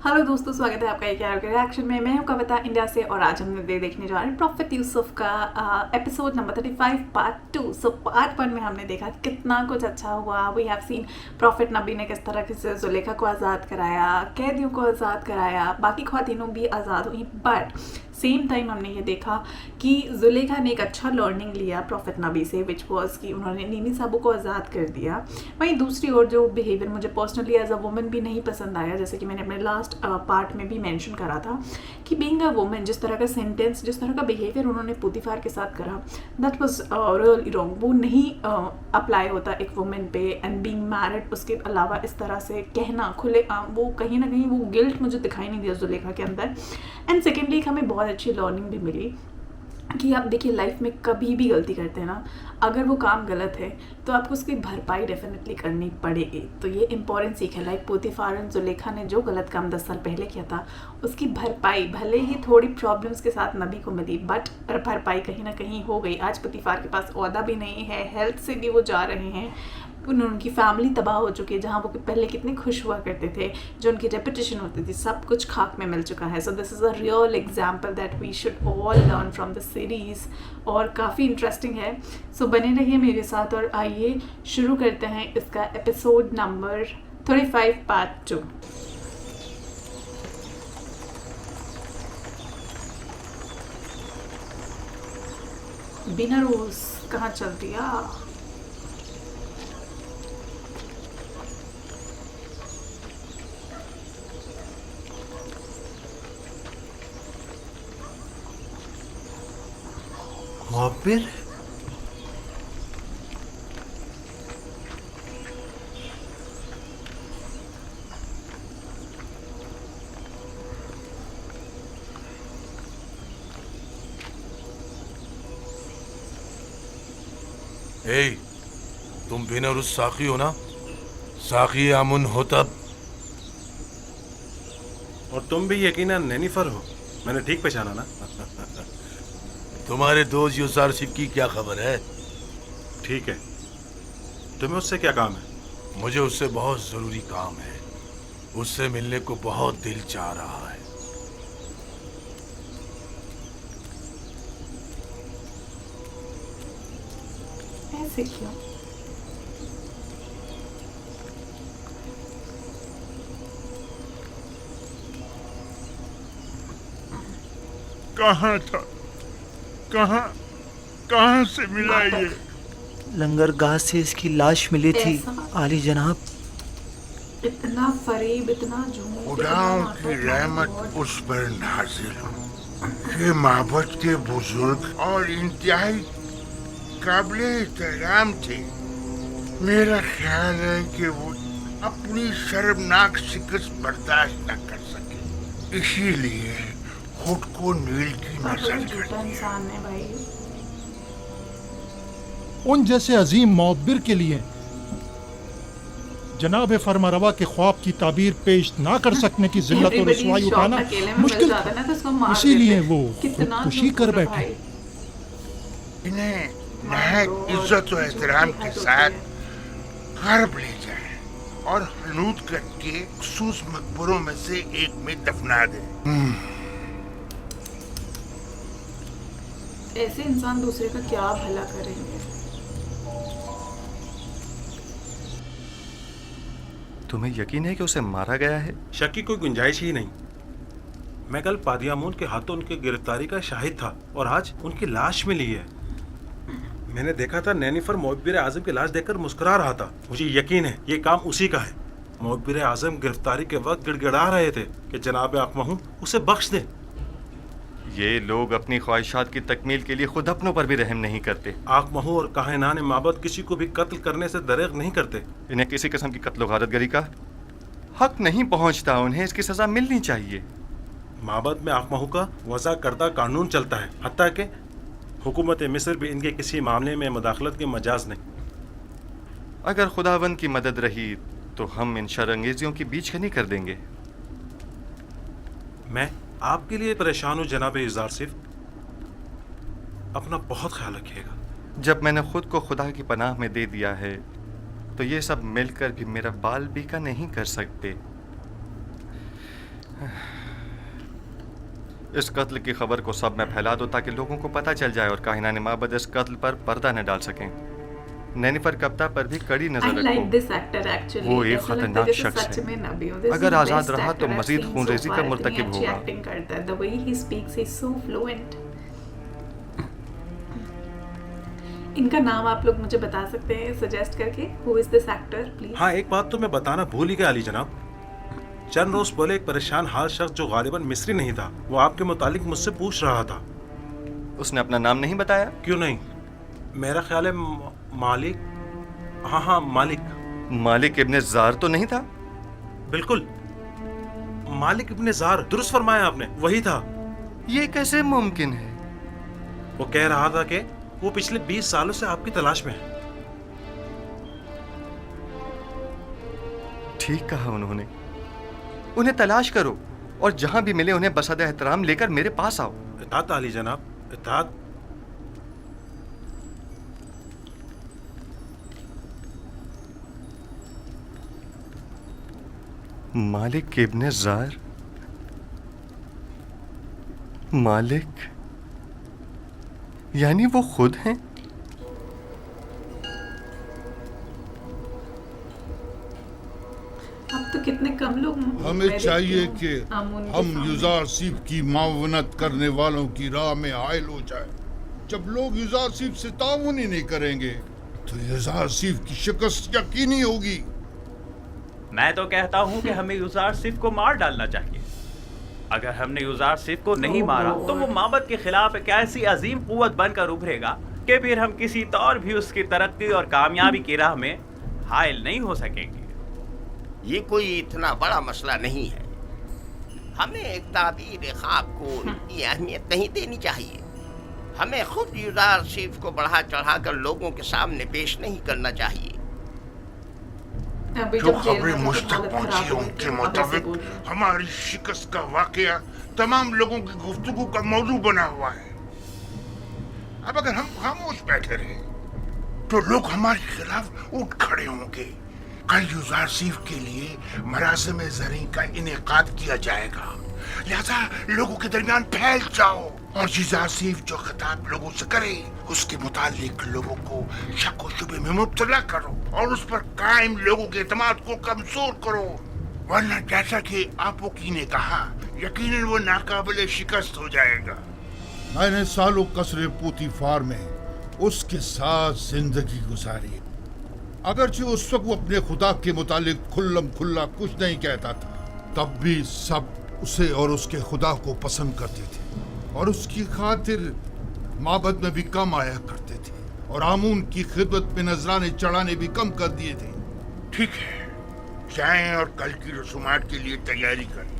Hello दोस्तों, स्वागत है आपका एक यार के रिएक्शन में। मैं हूं कविता इंडिया से और आज हम देखने जा रहे हैं प्रॉफिट यूसुफ का episode number 35 part 2। So part 1 में हमने देखा कितना कुछ अच्छा हुआ। वी हैव सीन प्रॉफिट नबी ने किस तरह से जुलेखा को आज़ाद कराया, कैदियों को आज़ाद कराया, बाकी ख्वातीनों भी आज़ाद हुई। बट सेम टाइम हमने ये देखा कि जुलेखा ने एक अच्छा लर्निंग लिया प्रॉफिट नबी से, विच वॉज कि उन्होंने नीनी साबू को आज़ाद कर दिया। वहीं दूसरी ओर जो बिहेवियर मुझे पर्सनली एज अ वुमन भी नहीं पसंद आया, जैसे कि मैंने अपने लास्ट पार्ट में भी मेंशन करा था कि बीइंग अ वुमन जिस तरह का सेंटेंस, जिस तरह का बिहेवियर उन्होंने पुतिफार के साथ करा, दैट वाज रियली रॉन्ग। वो नहीं अप्लाई होता एक वुमन पे। एंड बीइंग मैरिड, उसके अलावा इस तरह से कहना खुले वो कहीं ना कहीं वो गिल्ट मुझे दिखाई नहीं दिया जुलेखा के अंदर। एंड सेकेंडली हमें बहुत अच्छी लर्निंग भी मिली कि आप देखिए लाइफ में कभी भी गलती करते हैं ना, अगर वो काम गलत है तो आपको उसकी भरपाई डेफिनेटली करनी पड़ेगी। तो ये इंपॉर्टेंट सीख है। लाइक पुतिफार एंड जुलेखा ने जो गलत काम 10 साल पहले किया था, उसकी भरपाई भले ही थोड़ी प्रॉब्लम्स के साथ नबी को मिली, बट भरपाई कहीं ना कहीं हो गई। आज पुतिफार के पास ओहदा भी नहीं है, हेल्थ से भी वो जा रहे हैं, उनकी फैमिली तबाह हो चुकी है। जहाँ वो पहले कितने खुश हुआ करते थे, जो उनकी रेपुटेशन होती थी, सब कुछ खाक में मिल चुका है। So this is a real example that we should all learn from the series. और काफ़ी इंटरेस्टिंग है। सो बने रहिए मेरे साथ और आइए शुरू करते हैं इसका एपिसोड नंबर 35 पार्ट 2। बिना रोज कहाँ चल दिया? मोहब्बिर, ए, तुम बिनर उस साकी हो ना? साकी अमुन हो तब। और तुम भी यकीनन नैनीफर हो। मैंने ठीक पहचाना ना? तुम्हारे दोस्त यूसार सिप की क्या खबर है? ठीक है, तुम्हें उससे क्या काम है? मुझे उससे बहुत जरूरी काम है। उससे मिलने को बहुत दिल चाह रहा है। ऐसे क्यों? कहाँ था? कहाँ कहाँ से मिला ये? लंगरगाह से इसकी लाश मिली थी ऐसा? आली जनाब। इतना फरेब, इतना झूठ, खुदाओं की रहमत उस पर नाजिल हो। ये माबद के बुजुर्ग और इंतहाई काबिले एहतराम थे। मेरा ख्याल है कि वो अपनी शर्मनाक शिकस्त बर्दाश्त न कर सके, इसीलिए खुद को नील की नजर कर झूठा दिया। इंसान है भाई। उन जैसे अजीम मौब्बिर के लिए जनाब फरमारवा के ख्वाब की ताबीर पेश ना कर सकने की जिल्लत और रसवाई उठाना मुश्किल था। इसीलिए वो खुदकुशी कर बैठे। इन्हें नहायत इज्जत और एहतराम के साथ गर्भ ले जाए और हनूद करके मखसूस मकबरों में से एक में दफना दे। ऐसे इंसान दूसरे का क्या भला करेंगे? तुम्हें यकीन है कि उसे मारा गया है? शक की कोई गुंजाइश ही नहीं। मैं कल पादियामून के हाथों उनकी गिरफ्तारी का शाहिद था और आज उनकी लाश मिली है। मैंने देखा था नैनीफर मोहब्बिर आजम की लाश देखकर मुस्कुरा रहा था। मुझे यकीन है ये काम उसी का है। मोहब्बिर आजम गिरफ्तारी के वक्त गिड़गिड़ा रहे थे कि जनाब आकमहू उसे बख्श दे। ये लोग अपनी ख्वाहिशात की तकमील के लिए खुद अपनों पर भी रहम नहीं करते। आकमहू और काहिनान माबद किसी को भी कत्ल करने से दरेग नहीं करते। इन्हें किसी किस्म की कत्ल गारतगरी का हक नहीं पहुंचता। उन्हें इसकी सजा मिलनी चाहिए। माबद में आकमहू का वज़ा करदा कानून चलता है, हत्ता कि हुकूमत मिस्र भी इनके किसी मामले में मुदाखलत की मजाज नहीं। अगर खुदावंद की मदद रही तो हम इन शर्अंगेजियों की बीचकनी कर देंगे। मैं आपके लिए परेशान हूँ जनाब इज़ार सिफ। अपना बहुत ख्याल रखिएगा। जब मैंने खुद को खुदा की पनाह में दे दिया है तो ये सब मिलकर भी मेरा बाल बीका नहीं कर सकते। इस कत्ल की खबर को सब में फैला दो ताकि लोगों को पता चल जाए और काहिनाने माबद इस कत्ल पर पर्दा न डाल सकें। नैनिफर कप्ता पर भी कड़ी नजर रखो। वो एक खतरनाक शख्स है। अगर आजाद रहा तो मजीद खूनरेजी का मुर्तकिब होगा। इनका नाम आप लोग मुझे बता सकते हैं सजेस्ट करके? Who is this actor please? हाँ, एक बात तो मैं बताना भूल ही गया अली जनाब। चंद रोज पहले एक परेशान हाल शख्स जो गालिबन मिस्री नहीं था, वो आपके मुतालिक मुझसे पूछ रहा था। उसने अपना नाम नहीं बताया? क्यों नहीं, मेरा ख्याल है मालिक। हाँ, मालिक। मालिक इब्ने जार तो नहीं था? बिल्कुल, मालिक इब्ने जार, दुरुस्त फरमाया आपने, वही था। ये कैसे मुमकिन है? वो कह रहा था कि वो पिछले 20 सालों से आपकी तलाश में है। ठीक कहा उन्होंने। उन्हें तलाश करो और जहां भी मिले उन्हें बसद एहतराम लेकर मेरे पास आओ। इताअत आली जनाब, इताअत। मालिक इब्ने जार, मालिक यानी वो खुद हैं? अब तो कितने कम लोग हमें चाहिए कि हम युजारसीफ की मावनत करने वालों की राह में हायल हो जाए। जब लोग युजारसीफ से ताउन ही नहीं करेंगे तो युजारसीफ की शिकस्त यकीनी होगी। मैं तो कहता हूँ कि हमें युजारसीफ को मार डालना चाहिए। अगर हमने युजारसीफ को नहीं मारा तो वो माबद के खिलाफ एक ऐसी अजीम कुव्वत बनकर उभरेगा कि फिर हम किसी तौर भी उसकी तरक्की और कामयाबी की राह में हायल नहीं हो सकेंगे। ये कोई इतना बड़ा मसला नहीं है। हमें एक ताबीर ख्वाब को इतनी अहमियत नहीं देनी चाहिए। हमें खुद युजारसीफ को बढ़ा चढ़ाकर लोगों के सामने पेश नहीं करना चाहिए। जो खबरें मुझ तक पहुंची उनके मुताबिक हमारी शिकस्त का वाकया तमाम लोगों की गुफ्तगू का मौजू बना हुआ है। अब अगर हम खामोश बैठे रहे तो लोग हमारे खिलाफ उठ खड़े होंगे। कल युजारसीफ के लिए मरासिम ज़री का इनेकाद किया जाएगा, लिहाजा लोगों के दरमियान फैल जाओ और युजारसीफ जो खिताब लोगों से करे उसके मुतालिक लोगों को शक व शुबे में मुब्तला करो और उस पर कायम लोगों के एतमाद को कमजोर करो। वरना जैसा कि आपकी ने कहा, यकीनन वो नाकाबिले शिकस्त हो जाएगा। मैंने सालों कसरे पूतीफार में उसके साथ जिंदगी गुजारी। अगरचे उस वक्त वो अपने खुदा के मुतालिक खुल्लम खुल्ला कुछ नहीं कहता था, तब भी सब उसे और उसके खुदा को पसंद करते थे और उसकी खातिर माबद में भी कम आया करते थे और आमून की खिदमत में नजराने चढ़ाने भी कम कर दिए थे। ठीक है, जाएं और कल की रसूमात के लिए तैयारी करें।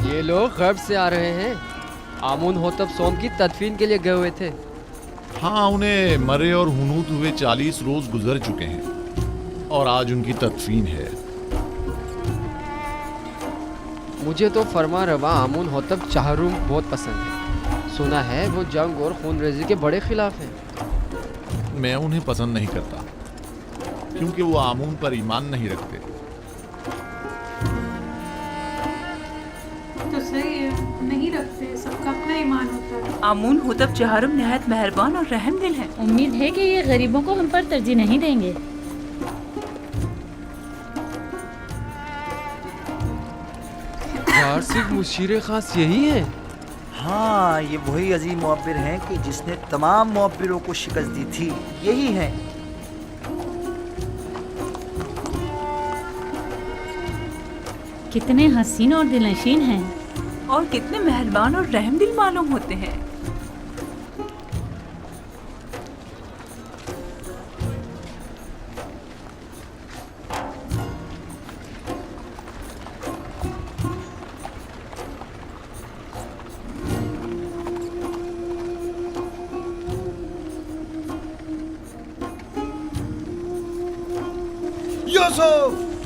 ये लोग गर्ब से आ रहे हैं। आमून होतब सोम की तदफीन के लिए गए हुए थे। हाँ, उन्हें मरे और हुनूद हुए 40 रोज गुजर चुके हैं और आज उनकी तदफीन है। मुझे तो फरमा रवा आमुन होतब चाहरुम बहुत पसंद है। सुना है वो जंग और खूनरेजी के बड़े खिलाफ हैं। मैं उन्हें पसंद नहीं करता क्योंकि वो आमून पर ईमान नहीं रखते। तो सही है, नहीं रखते, सबका अपना ईमान होता है। आमून होतब चहारुम नहायत मेहरबान और रहम दिल है। उम्मीद है कि ये गरीबों को हम पर तरजीह नहीं देंगे। यार सिर्फ मुशीर खास यही है। हाँ, ये वही अजीम मुअब्बिर हैं कि जिसने तमाम मुअब्बिरों को शिकस्त दी थी। यही हैं। कितने हसीन और दिलनशीन हैं और कितने मेहरबान और रहमदिल मालूम होते हैं।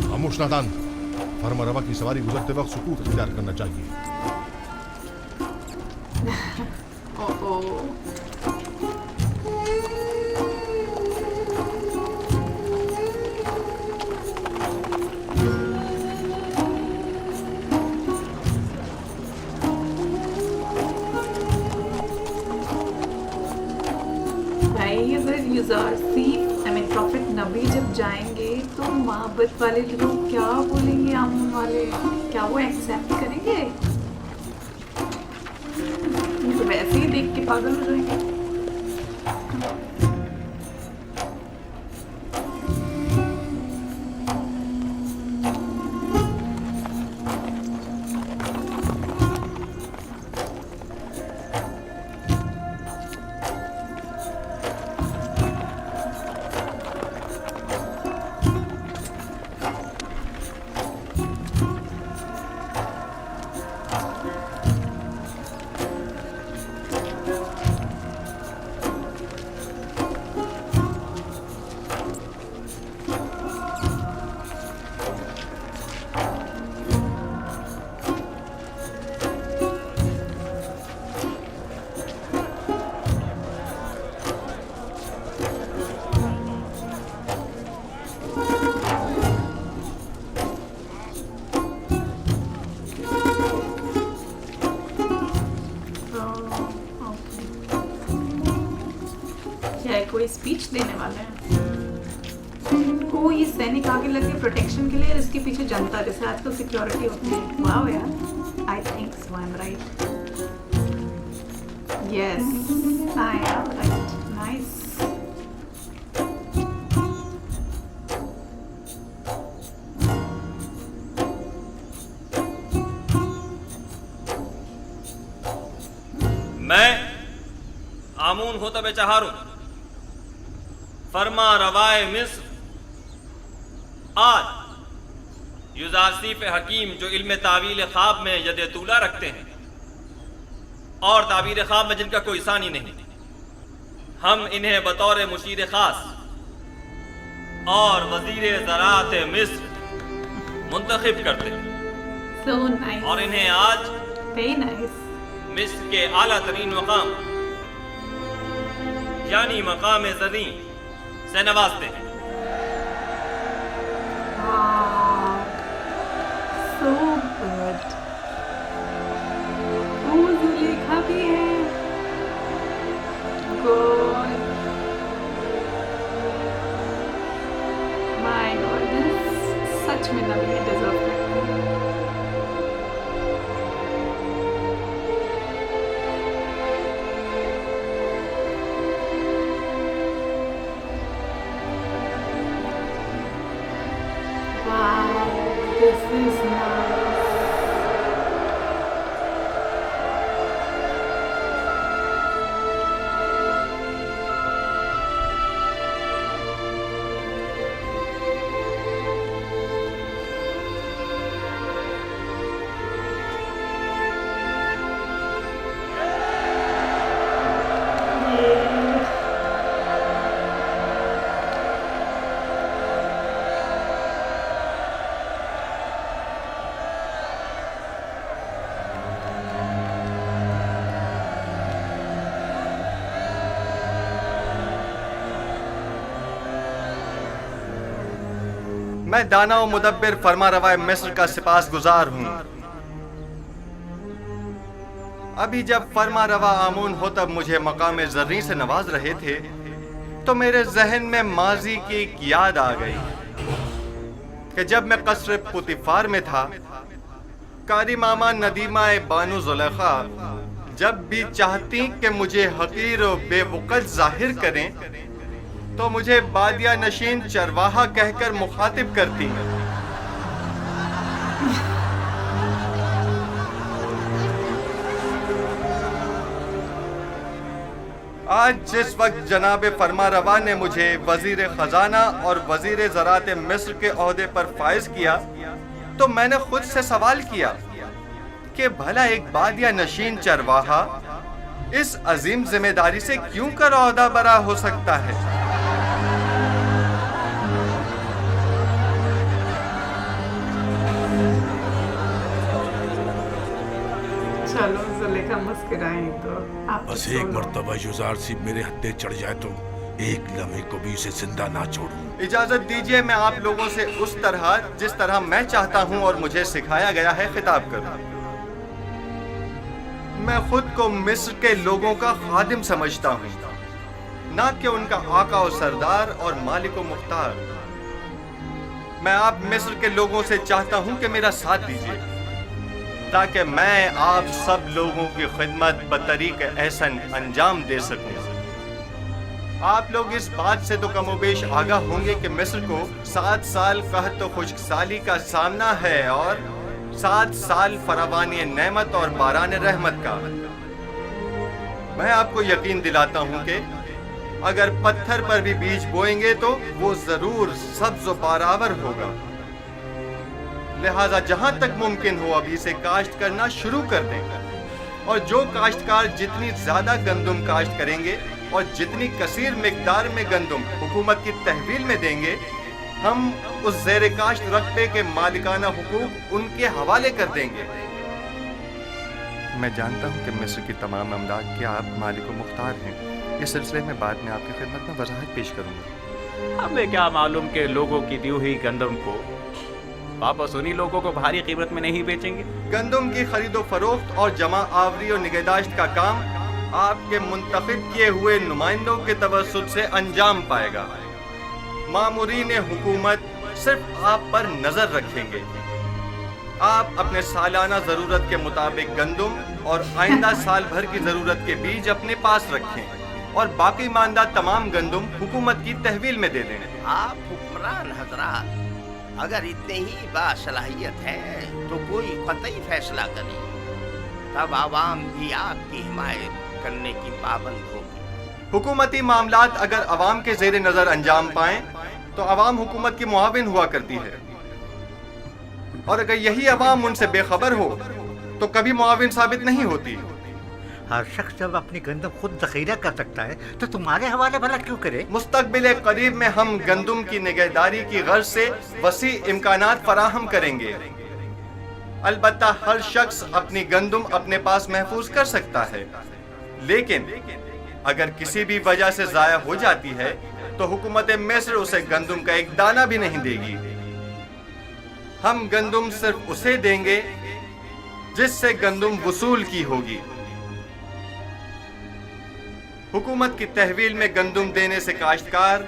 खामोश नादान, फर्मा रवा की सवारी गुजरते वक्त सुकूत इख्तियार करना चाहिए। भाई अगर यूज़र सीफ प्रॉफिट नबी जब जाएंगे तो मोहब्बत वाले लोग क्या बोलेंगे, आमून वाले क्या वो एक्सेप्ट करेंगे? तो वैसे ही देख के पागल हो जाएंगे। कोई स्पीच देने वाले हैं। ओ ये सैनिक आगे लगे प्रोटेक्शन के लिए और इसके पीछे जनता, जैसे आजकल सिक्योरिटी होती है। वाओ यार, I think so, I am right. Yes I am right, nice. मैं आमून होतब चहारुम फरमा रवाए मिस्र आज युजासीफ हकीम जो इल्म तावील ख्वाब में यद तूला रखते हैं और ताबीर ख्वाब में जिनका कोई सानी नहीं, हम इन्हें बतौर मुशीर खास और वजीर ज़राअत मिस्र मुंतखब करते हैं। so nice. और इन्हें आज very nice. मिस्र के आला तरीन मकाम यानी मकाम ज़नी से नवाजते हैं। So good. ओ जुलेखा भी है। God. My goodness, सच में नबी डिजर्व करते हैं। This is nice. Yeah. मैं दाना व मुदब्बिर फरमारवा मिस्र का सिपासगुजार हूँ। अभी जब फरमारवा आमून होतब मुझे मकाम ज़र्री से नवाज रहे थे तो मेरे जहन में माजी की एक याद आ गई कि जब मैं कसर पुतिफार में था, कारी मामा नदीमा बानु ज़ुलेखा जब भी चाहती कि मुझे हकीर और बेवकत जाहिर करें तो मुझे बादिया नशीन चरवाहा कहकर मुखातिब करती हैं। आज जिस वक्त जनाब फरमारवा ने मुझे वजीर खजाना और वजीर ज़रात मिस्र के ओहदे पर फाइज किया तो मैंने खुद से सवाल किया कि भला एक बादिया नशीन चरवाहा इस अजीम जिम्मेदारी से क्यों कर ओहदा बरा हो सकता है। चलो ज़ुलेखा मुस्कुराई तो आप बस एक मर्तबा युजार सिफ मेरे हत्थे चढ़ जाए तो एक लम्हे को भी उसे जिंदा ना छोड़ूं। इजाजत दीजिए मैं आप लोगों से उस तरह जिस तरह मैं चाहता हूं और मुझे सिखाया गया है खिताब करूं। मैं खुद को मिस्र के लोगों का खादिम समझता हूं, ना कि उनका आका और सरदार और मालिक और मुख्तार। मैं आप मिस्र के लोगों से चाहता हूं कि मेरा साथ दीजिए ताकि मैं आप सब लोगों की खिदमत बतरीक एहसन अंजाम दे सकूं। आप लोग इस बात से तो कमोबेश आगाह होंगे कि मिस्र को 7 साल कहत तो खुश्कसाली का सामना है और 7 साल फरावानी नेमत और बारान रहमत का। मैं आपको यकीन दिलाता हूं कि अगर पत्थर पर भी बीज बोएंगे तो वो जरूर सब्ज और बारावर होगा। लिहाजा जहां तक मुमकिन हो अभी से काश्त करना शुरू कर दें और जो काश्तकार जितनी ज्यादा गंदुम काश्त करेंगे और जितनी कसीर मिकदार में गंदुम हुकूमत की तहवील में देंगे, हम उस ज़ेरे काश्त रकबे के मालिकाना हुकूक उनके हवाले कर देंगे। मैं जानता हूं कि मिस्र की तमाम अमलाक के आप मालिक व मुख्तार हैं। इस सिलसिले में बाद में आपकी खिदमत में वजाहत पेश करूंगा। हमें क्या मालूम कि लोगों की दी हुई गंदम को वापस उन्हीं लोगों को भारी कीमत में नहीं बेचेंगे। गंदम की खरीदो फरोख्त और जमा आवरी और निगहदाश्त का काम आपके मुंतखब किए हुए नुमाइंदों के तवस्सुत से अंजाम पाएगा। मामूरीन हुकूमत सिर्फ आप पर नजर रखेंगे। आप अपने सालाना जरूरत के मुताबिक गंदम और आइंदा साल भर की जरूरत के बीज अपने पास रखें और बाकी मानदा तमाम गंदम हुकूमत की तहवील में दे दें। आप हुक्मरान हजरात अगर इतने ही बासलाहियत है तो कोई कतई फैसला करें, तब आवाम भी आपकी हिमायत करने की पाबंद होगी। हुकूमती मामलात अगर अवाम के जेर नजर अंजाम पाएं तो अवाम हुकूमत की मुआविन हुआ करती है और अगर यही अवाम उनसे बेखबर हो तो कभी मुआविन साबित नहीं होती। हर शख्स जब अपनी गंदम खुद जखीरा कर सकता है तो तुम्हारे हवाले भला क्यों करे। मुस्तकबिल करीब में हम गंदम की निगहदारी की गर्ज से वसी इम्कानात फराहम करेंगे। अलबत्ता हर शख्स अपनी गंदम अपने पास महफूज कर सकता है, लेकिन अगर किसी भी वजह से जाया हो जाती है तो हुकूमत मिस्र उसे गंदम का एक दाना भी नहीं देगी। हम गंदम सिर्फ उसे देंगे जिससे गंदम वसूल की होगी। हुकूमत की तहवील में गंदम देने से काश्तकार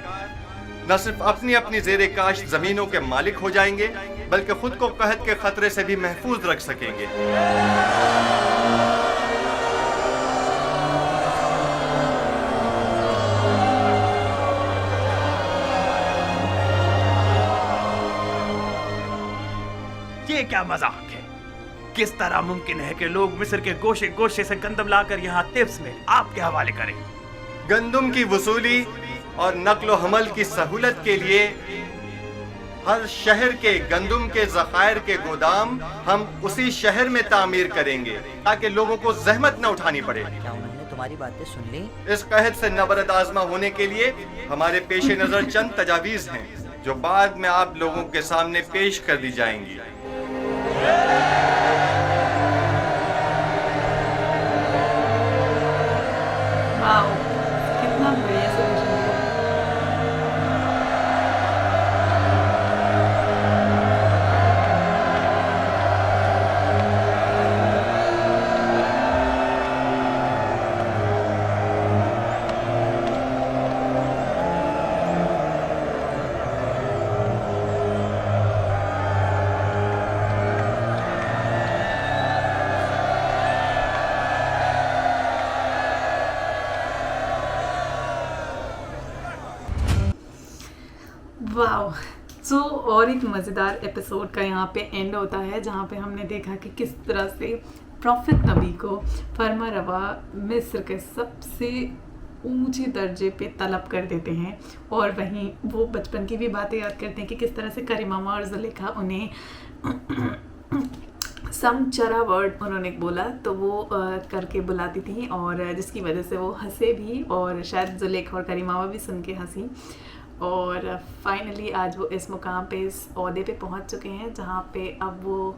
न सिर्फ अपनी अपनी ज़ेरे काश्त जमीनों के मालिक हो जाएंगे बल्कि खुद को कहत के खतरे से भी महफूज रख सकेंगे। ये क्या मजाक है? किस तरह मुमकिन है कि लोग मिस्र के गोशे गोशे से गंदम लाकर यहाँ तिब्स में आपके हवाले करें? गंदम की वसूली और नक्लो हमल की सहूलत के लिए हर शहर के गंदम के ज़खायर के गोदाम हम उसी शहर में तामीर करेंगे ताकि लोगों को जहमत न उठानी पड़े। क्या उन्होंने तुम्हारी बातें सुन ली? इस कहत से नबरद आजमा होने के लिए हमारे पेशे नजर चंद तजावीज़ हैं जो बाद में आप लोगों के सामने पेश कर दी जाएंगी। वाओ, कितना बढ़िया सॉल्यूशन वाओ। सो और एक मज़ेदार एपिसोड का यहाँ पे एंड होता है, जहाँ पे हमने देखा कि किस तरह से प्रॉफिट नबी को फरमा रवा मिस्र के सबसे ऊंचे दर्जे पे तलब कर देते हैं, और वहीं वो बचपन की भी बातें याद करते हैं कि किस तरह से करीमामा और जुलेखा उन्हें सम चरा वर्ड उन्होंने बोला तो वो करके बुलाती थी, और जिसकी वजह से वो हंसे भी, और शायद जुलेखा और करीमामा भी सुन के हंसी। और फाइनली आज वो इस मुकाम पे, इस ओहदे पे पहुंच चुके हैं जहाँ पे अब वो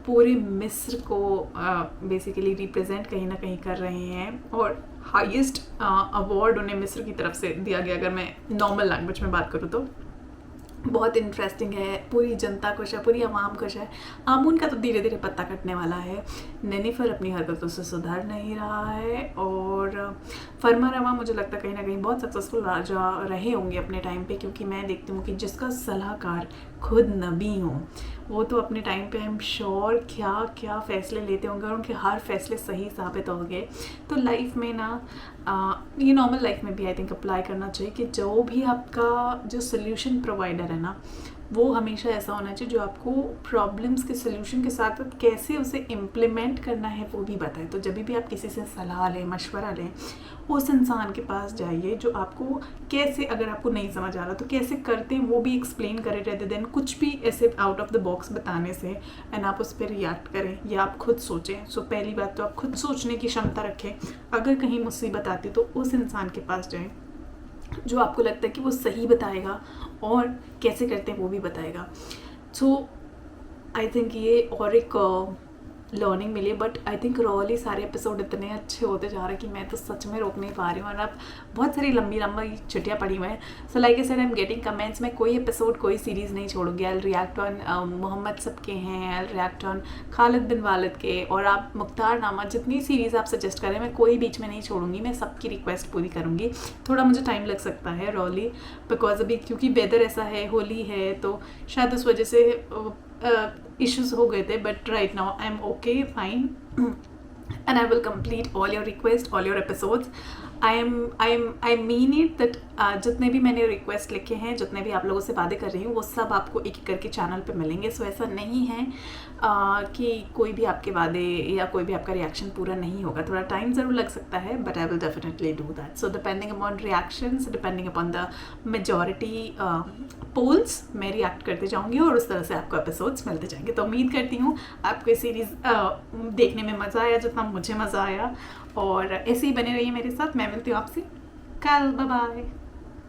पूरे मिस्र को बेसिकली रिप्रेजेंट कहीं ना कहीं कर रहे हैं, और हाईएस्ट अवार्ड उन्हें मिस्र की तरफ से दिया गया, अगर मैं नॉर्मल लैंग्वेज में बात करूँ तो। बहुत इंटरेस्टिंग है, पूरी जनता खुश है, पूरी आवाम खुश है। आमून का तो धीरे धीरे पत्ता कटने वाला है, नेनिफर अपनी हरकतों से सुधर नहीं रहा है, और फरमा रवा मुझे लगता है कहीं ना कहीं बहुत सक्सेसफुल राजा रहे होंगे अपने टाइम पे, क्योंकि मैं देखती हूँ कि जिसका सलाहकार खुद नबी हो वो तो अपने टाइम पे आई एम श्योर क्या क्या फ़ैसले लेते होंगे, और उनके हर फैसले सही साबित होंगे। तो लाइफ में ना ये नॉर्मल लाइफ में भी आई थिंक अप्लाई करना चाहिए कि जो भी आपका जो सोल्यूशन प्रोवाइडर है ना, वो हमेशा ऐसा होना चाहिए जो आपको प्रॉब्लम्स के सोल्यूशन के साथ कैसे उसे इम्प्लीमेंट करना है वो भी बताए। तो जब भी आप किसी से सलाह लें, मशवरा लें, उस इंसान के पास जाइए जो आपको कैसे, अगर आपको नहीं समझ आ रहा तो कैसे करते हैं वो भी एक्सप्लेन करे, रहते देन कुछ भी ऐसे आउट ऑफ द बॉक्स बताने से एंड आप उस पर रिएक्ट करें या आप खुद सोचें। सो पहली बात तो आप खुद सोचने की क्षमता रखें। अगर कहीं मुसीबत आती तो उस इंसान के पास जाएं जो आपको लगता है कि वो सही बताएगा और कैसे करते हैं वो भी बताएगा। सो आई थिंक ये और एक लर्निंग मिली, बट आई थिंक रोली सारे एपिसोड इतने अच्छे होते जा रहे हैं कि मैं तो सच में रोक नहीं पा रही हूँ, और अब बहुत सारी लंबी छुट्टियाँ पड़ी हुई हैं। So like I said I am getting comments, मैं कोई एपिसोड कोई सीरीज़ नहीं छोड़ूंगी। आई रिएक्ट ऑन मोहम्मद सबके हैं, आई रिएक्ट ऑन खालिद बिन वालिद के, और आप मुख्तार नामा, जितनी सीरीज़ आप सजेस्ट करें मैं कोई बीच में नहीं छोड़ूंगी, मैं सबकी रिक्वेस्ट पूरी करूँगी। थोड़ा मुझे टाइम लग सकता है रोली, बिकॉज अभी क्योंकि वेदर ऐसा है, होली है, तो शायद उस वजह से issues हो गए थे, but right now I'm okay, fine, and I will complete all your requests, all your episodes. I mean it that जितने भी मैंने रिक्वेस्ट लिखे हैं, जितने भी आप लोगों से वादे कर रही हूँ, वो सब आपको एक एक करके चैनल पे मिलेंगे। सो ऐसा नहीं है कि कोई भी आपके वादे या कोई भी आपका रिएक्शन पूरा नहीं होगा, थोड़ा टाइम ज़रूर लग सकता है, but I will definitely do that. So depending upon reactions, depending upon the majority polls, मैं रिएक्ट करते जाऊँगी और उस तरह से आपको एपिसोड्स मिलते जाएंगे। तो उम्मीद करती हूँ आपको ये सीरीज़ देखने में मज़ा आया जितना मुझे मज़ा आया, और ऐसे ही बने रहिए मेरे साथ। मैं मिलती हूँ आपसे कल, बाय बाय।